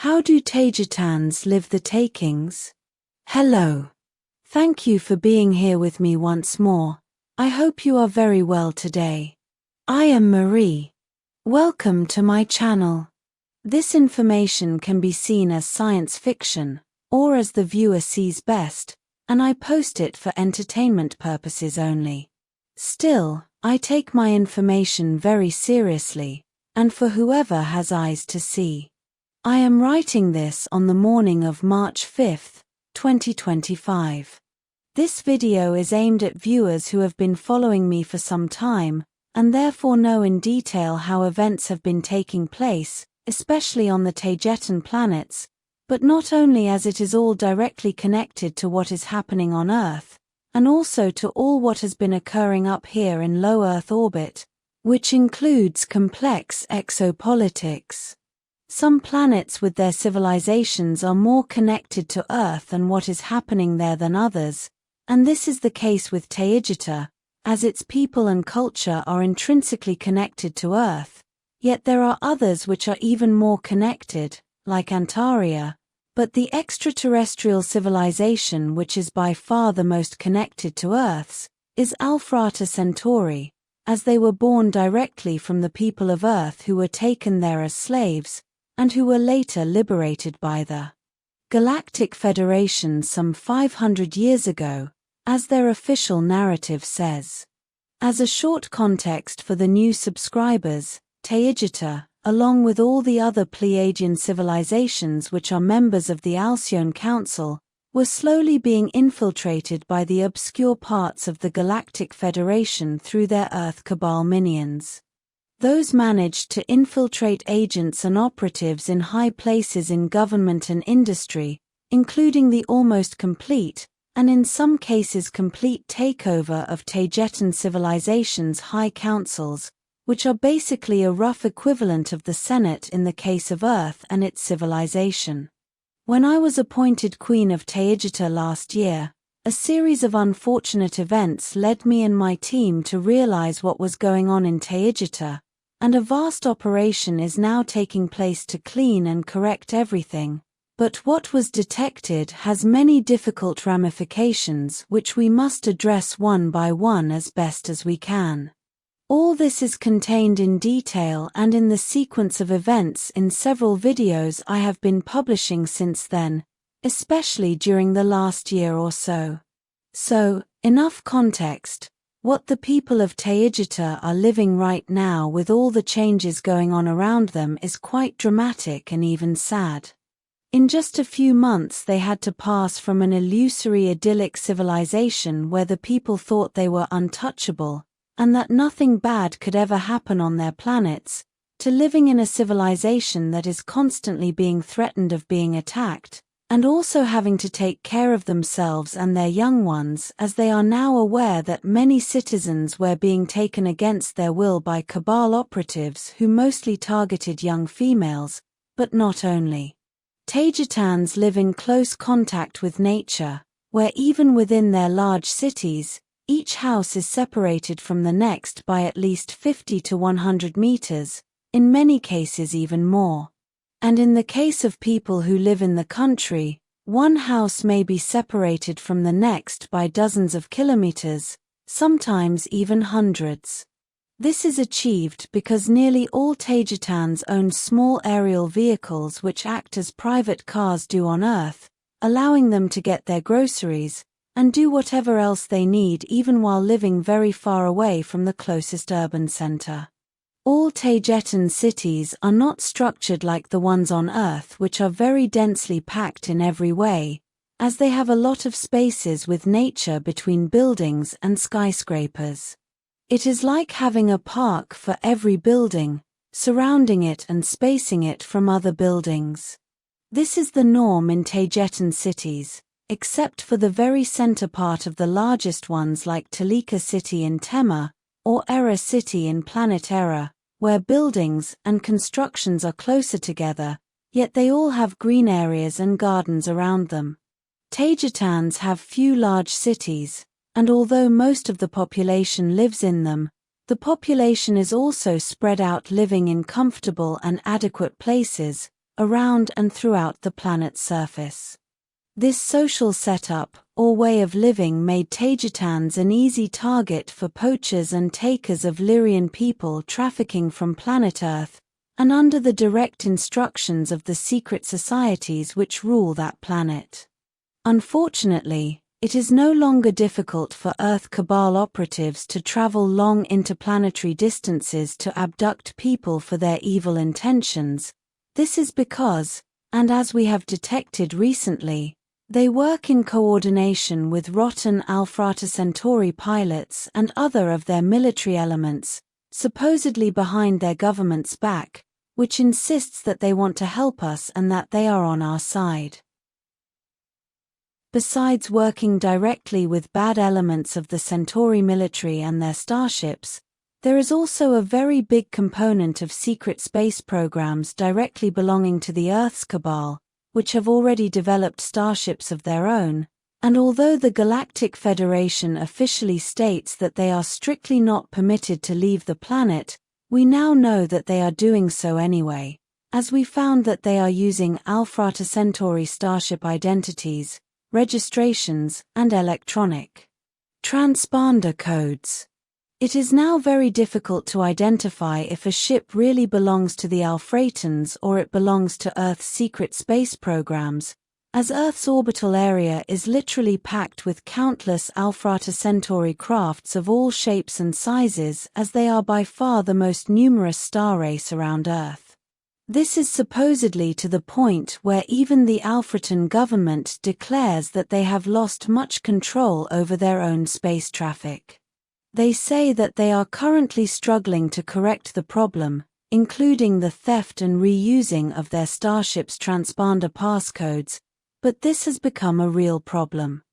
How do Taygetans live the takings? Hello. Thank you for being here with me once more. I hope you are very well today. I am Marie. Welcome to my channel. This information can be seen as science fiction, or as the viewer sees best, and I post it for entertainment purposes only. Still, I take my information very seriously, and for whoever has eyes to see. I am writing this on the morning of March 5th, 2025. This video is aimed at viewers who have been following me for some time, and therefore know in detail how events have been taking place, especially on the Taygetan planets, but not only, as it is all directly connected to what is happening on Earth, and also to all what has been occurring up here in low Earth orbit, which includes complex exopolitics. Some planets with their civilizations are more connected to Earth and what is happening there than others, and this is the case with Taygeta, as its people and culture are intrinsically connected to Earth, yet there are others which are even more connected, like Antares, but the extraterrestrial civilization which is by far the most connected to Earth's, is Alpha Centauri, as they were born directly from the people of Earth who were taken there as slaves, and who were later liberated by the Galactic Federation some 500 years ago, as their official narrative says. As a short context for the new subscribers, Taygeta, along with all the other Pleiadian civilizations which are members of the Alcyon Council, were slowly being infiltrated by the obscure parts of the Galactic Federation through their Earth Cabal minions. Those managed to infiltrate agents and operatives in high places in government and industry, including the almost complete, and in some cases complete takeover of Taygetan civilization's high councils, which are basically a rough equivalent of the Senate in the case of Earth and its civilization. When I was appointed Queen of Taygeta last year, a series of unfortunate events led me and my team to realize what was going on in Taygeta, and a vast operation is now taking place to clean and correct everything. But what was detected has many difficult ramifications which we must address one by one as best as we can. All this is contained in detail and in the sequence of events in several videos I have been publishing since then, especially during the last year or so. So, enough context. What the people of Taygeta are living right now with all the changes going on around them is quite dramatic and even sad. In just a few months they had to pass from an illusory idyllic civilization where the people thought they were untouchable, and that nothing bad could ever happen on their planets, to living in a civilization that is constantly being threatened of being attacked, and also having to take care of themselves and their young ones, as they are now aware that many citizens were being taken against their will by Cabal operatives who mostly targeted young females, but not only. Taygetans live in close contact with nature, where even within their large cities, each house is separated from the next by at least 50 to 100 meters, in many cases even more. And in the case of people who live in the country, one house may be separated from the next by dozens of kilometers, sometimes even hundreds. This is achieved because nearly all Taygetans own small aerial vehicles which act as private cars do on Earth, allowing them to get their groceries, and do whatever else they need even while living very far away from the closest urban center. All Taygetan cities are not structured like the ones on Earth, which are very densely packed in every way, as they have a lot of spaces with nature between buildings and skyscrapers. It is like having a park for every building, surrounding it and spacing it from other buildings. This is the norm in Taygetan cities, except for the very center part of the largest ones like Talika City in Tema, or Era City in Planet Era, where buildings and constructions are closer together, yet they all have green areas and gardens around them. Taygetans have few large cities, and although most of the population lives in them, the population is also spread out living in comfortable and adequate places, around and throughout the planet's surface. This social setup, or way of living, made Taygetans an easy target for poachers and takers of Lyrian people trafficking from planet Earth, and under the direct instructions of the secret societies which rule that planet. Unfortunately, it is no longer difficult for Earth Cabal operatives to travel long interplanetary distances to abduct people for their evil intentions. This is because, and as we have detected recently, they work in coordination with rotten Alpha Centauri pilots and other of their military elements, supposedly behind their government's back, which insists that they want to help us and that they are on our side. Besides working directly with bad elements of the Centauri military and their starships, there is also a very big component of secret space programs directly belonging to the Earth's Cabal, which have already developed starships of their own, and although the Galactic Federation officially states that they are strictly not permitted to leave the planet, we now know that they are doing so anyway, as we found that they are using Alpha Centauri starship identities, registrations, and electronic transponder codes. It is now very difficult to identify if a ship really belongs to the Alphatans or it belongs to Earth's secret space programs, as Earth's orbital area is literally packed with countless Alpha Centauri crafts of all shapes and sizes, as they are by far the most numerous star race around Earth. This is supposedly to the point where even the Alphratan government declares that they have lost much control over their own space traffic. They say that they are currently struggling to correct the problem, including the theft and reusing of their starship's transponder passcodes, but this has become a real problem.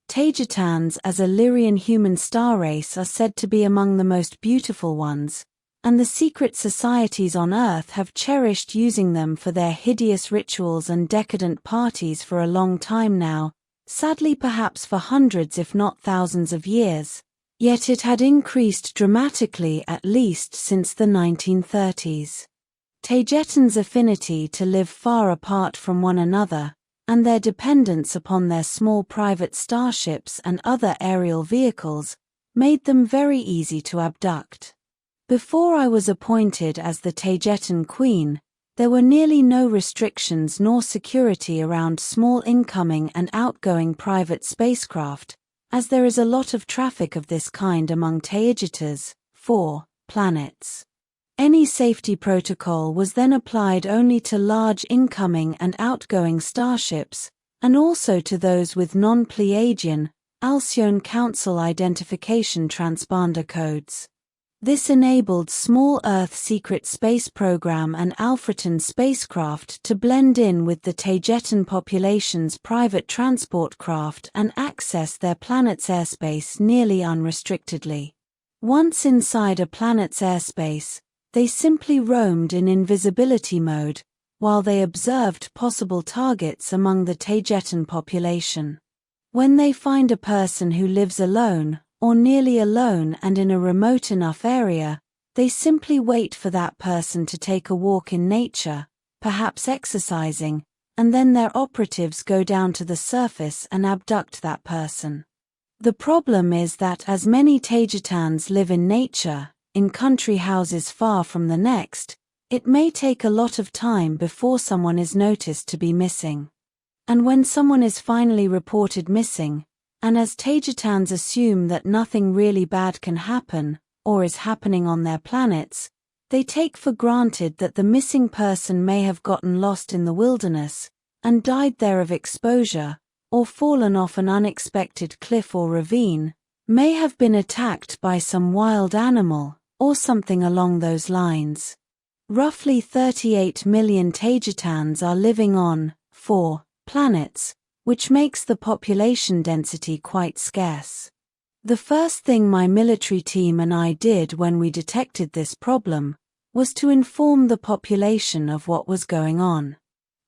Taygetans as a Lyrian human star race are said to be among the most beautiful ones, and the secret societies on Earth have cherished using them for their hideous rituals and decadent parties for a long time now, sadly perhaps for hundreds if not thousands of years. Yet it had increased dramatically at least since the 1930s. Taygetans' affinity to live far apart from one another, and their dependence upon their small private starships and other aerial vehicles, made them very easy to abduct. Before I was appointed as the Taygetan Queen, there were nearly no restrictions nor security around small incoming and outgoing private spacecraft, as there is a lot of traffic of this kind among Taygetas, 4 planets. Any safety protocol was then applied only to large incoming and outgoing starships, and also to those with non-Pleiadian, Alcyone Council identification transponder codes. This enabled small Earth secret space program and Alphratan spacecraft to blend in with the Taygetan population's private transport craft and access their planet's airspace nearly unrestrictedly. Once inside a planet's airspace, they simply roamed in invisibility mode, while they observed possible targets among the Taygetan population. When they find a person who lives alone, or nearly alone and in a remote enough area, they simply wait for that person to take a walk in nature, perhaps exercising, and then their operatives go down to the surface and abduct that person. The problem is that as many Taygetans live in nature, in country houses far from the next, it may take a lot of time before someone is noticed to be missing. And when someone is finally reported missing, and as Taygetans assume that nothing really bad can happen, or is happening on their planets, they take for granted that the missing person may have gotten lost in the wilderness, and died there of exposure, or fallen off an unexpected cliff or ravine, may have been attacked by some wild animal, or something along those lines. Roughly 38 million Taygetans are living on 4 planets, which makes the population density quite scarce. The first thing my military team and I did when we detected this problem was to inform the population of what was going on.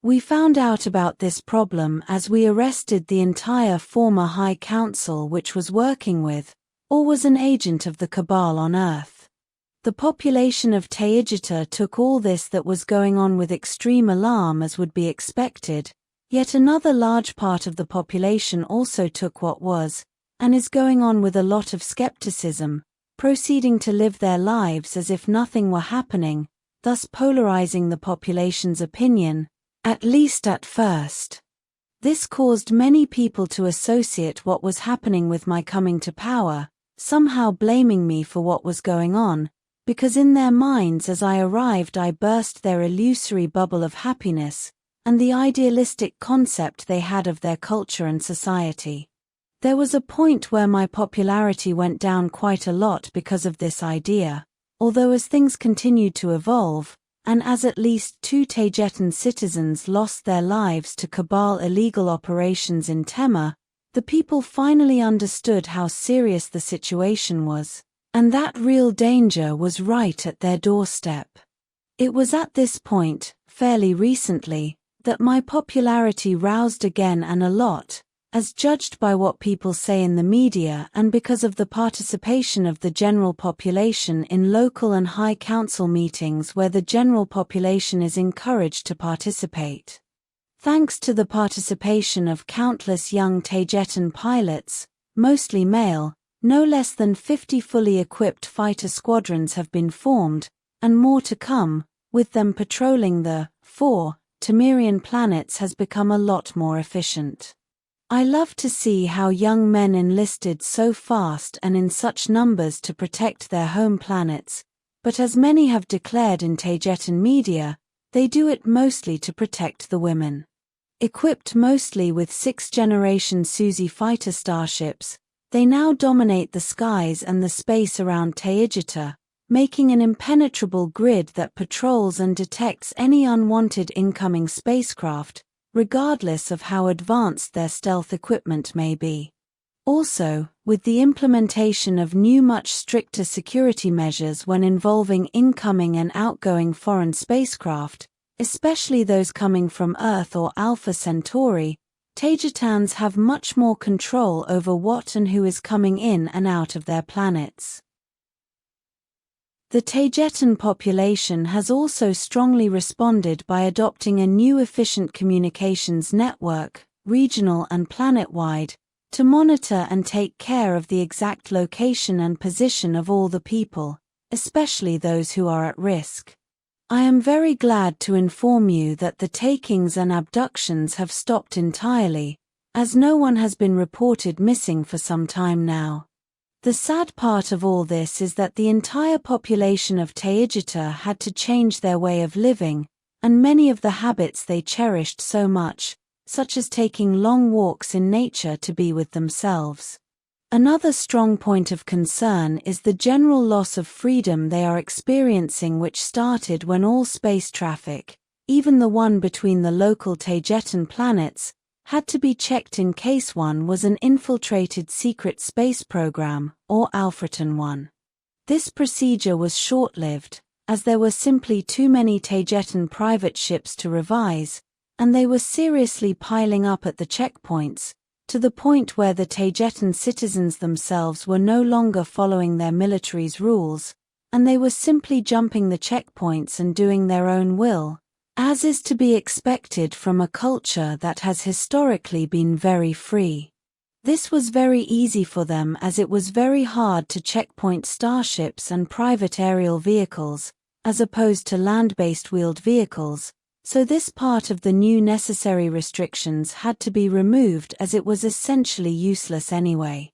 We found out about this problem as we arrested the entire former High Council which was working with, or was an agent of the Cabal on Earth. The population of Taygeta took all this that was going on with extreme alarm as would be expected, yet another large part of the population also took what was, and is going on with a lot of skepticism, proceeding to live their lives as if nothing were happening, thus polarizing the population's opinion, at least at first. This caused many people to associate what was happening with my coming to power, somehow blaming me for what was going on, because in their minds as I arrived I burst their illusory bubble of happiness, and the idealistic concept they had of their culture and society. There was a point where my popularity went down quite a lot because of this idea, although as things continued to evolve, and as at least 2 Taygetan citizens lost their lives to cabal illegal operations in Tema, the people finally understood how serious the situation was, and that real danger was right at their doorstep. It was at this point, fairly recently, that my popularity roused again and a lot, as judged by what people say in the media and because of the participation of the general population in local and high council meetings where the general population is encouraged to participate. Thanks to the participation of countless young Taygetan pilots, mostly male, no less than 50 fully equipped fighter squadrons have been formed, and more to come, with them patrolling the 4 Temerian planets has become a lot more efficient. I love to see how young men enlisted so fast and in such numbers to protect their home planets, but as many have declared in Taygetan media, they do it mostly to protect the women. Equipped mostly with 6th-generation Suzi fighter starships, they now dominate the skies and the space around Taygeta, making an impenetrable grid that patrols and detects any unwanted incoming spacecraft, regardless of how advanced their stealth equipment may be. Also, with the implementation of new much stricter security measures when involving incoming and outgoing foreign spacecraft, especially those coming from Earth or Alpha Centauri, Taygetans have much more control over what and who is coming in and out of their planets. The Taygetan population has also strongly responded by adopting a new efficient communications network, regional and planet-wide, to monitor and take care of the exact location and position of all the people, especially those who are at risk. I am very glad to inform you that the takings and abductions have stopped entirely, as no one has been reported missing for some time now. The sad part of all this is that the entire population of Taygeta had to change their way of living, and many of the habits they cherished so much, such as taking long walks in nature to be with themselves. Another strong point of concern is the general loss of freedom they are experiencing, which started when all space traffic, even the one between the local Taygetan planets, had to be checked in case one was an infiltrated secret space program, or Alfreton one. This procedure was short-lived, as there were simply too many Taygetan private ships to revise, and they were seriously piling up at the checkpoints, to the point where the Taygetan citizens themselves were no longer following their military's rules, and they were simply jumping the checkpoints and doing their own will, as is to be expected from a culture that has historically been very free. This was very easy for them, as it was very hard to checkpoint starships and private aerial vehicles, as opposed to land-based wheeled vehicles, so this part of the new necessary restrictions had to be removed as it was essentially useless anyway.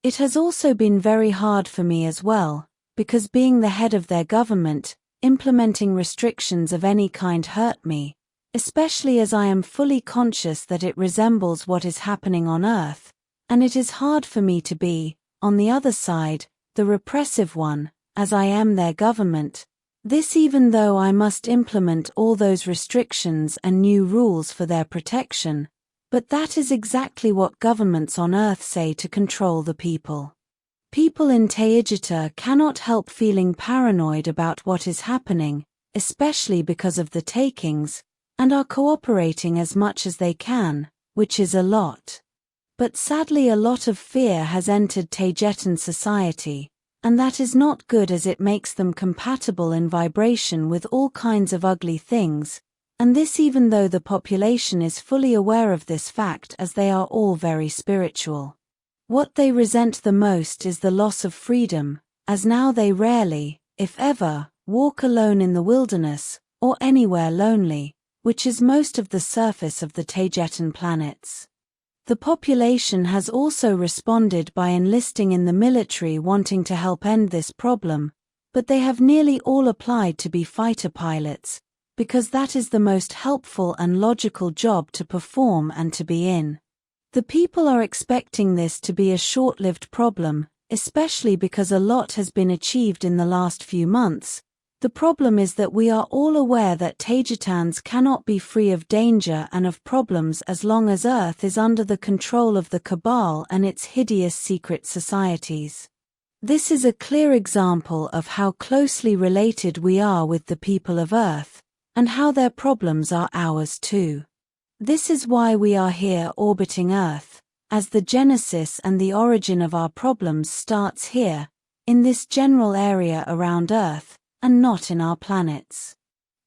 It has also been very hard for me as well, because being the head of their government, implementing restrictions of any kind hurt me, especially as I am fully conscious that it resembles what is happening on Earth, and it is hard for me to be, on the other side, the repressive one, as I am their government. This even though I must implement all those restrictions and new rules for their protection, but that is exactly what governments on Earth say to control the people. People in Taygeta cannot help feeling paranoid about what is happening, especially because of the takings, and are cooperating as much as they can, which is a lot. But sadly a lot of fear has entered Taygetan society, and that is not good as it makes them compatible in vibration with all kinds of ugly things, and this even though the population is fully aware of this fact as they are all very spiritual. What they resent the most is the loss of freedom, as now they rarely, if ever, walk alone in the wilderness, or anywhere lonely, which is most of the surface of the Taygetan planets. The population has also responded by enlisting in the military wanting to help end this problem, but they have nearly all applied to be fighter pilots, because that is the most helpful and logical job to perform and to be in. The people are expecting this to be a short-lived problem, especially because a lot has been achieved in the last few months. The problem is that we are all aware that Taygetans cannot be free of danger and of problems as long as Earth is under the control of the Cabal and its hideous secret societies. This is a clear example of how closely related we are with the people of Earth, and how their problems are ours too. This is why we are here orbiting Earth, as the genesis and the origin of our problems starts here, in this general area around Earth, and not in our planets.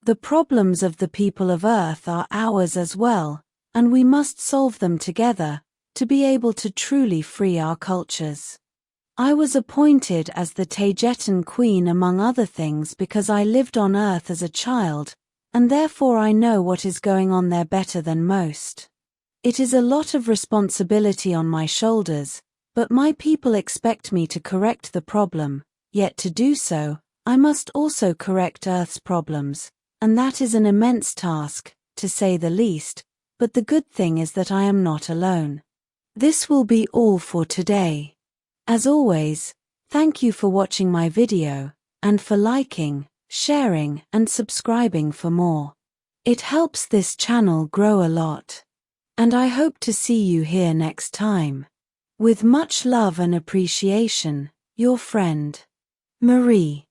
The problems of the people of Earth are ours as well, and we must solve them together, to be able to truly free our cultures. I was appointed as the Taygetan queen among other things because I lived on Earth as a child, and therefore I know what is going on there better than most. It is a lot of responsibility on my shoulders, but my people expect me to correct the problem, yet to do so, I must also correct Earth's problems, and that is an immense task, to say the least, but the good thing is that I am not alone. This will be all for today. As always, thank you for watching my video, and for liking, sharing, and subscribing for more. It helps this channel grow a lot. And I hope to see you here next time. With much love and appreciation, your friend, Marie.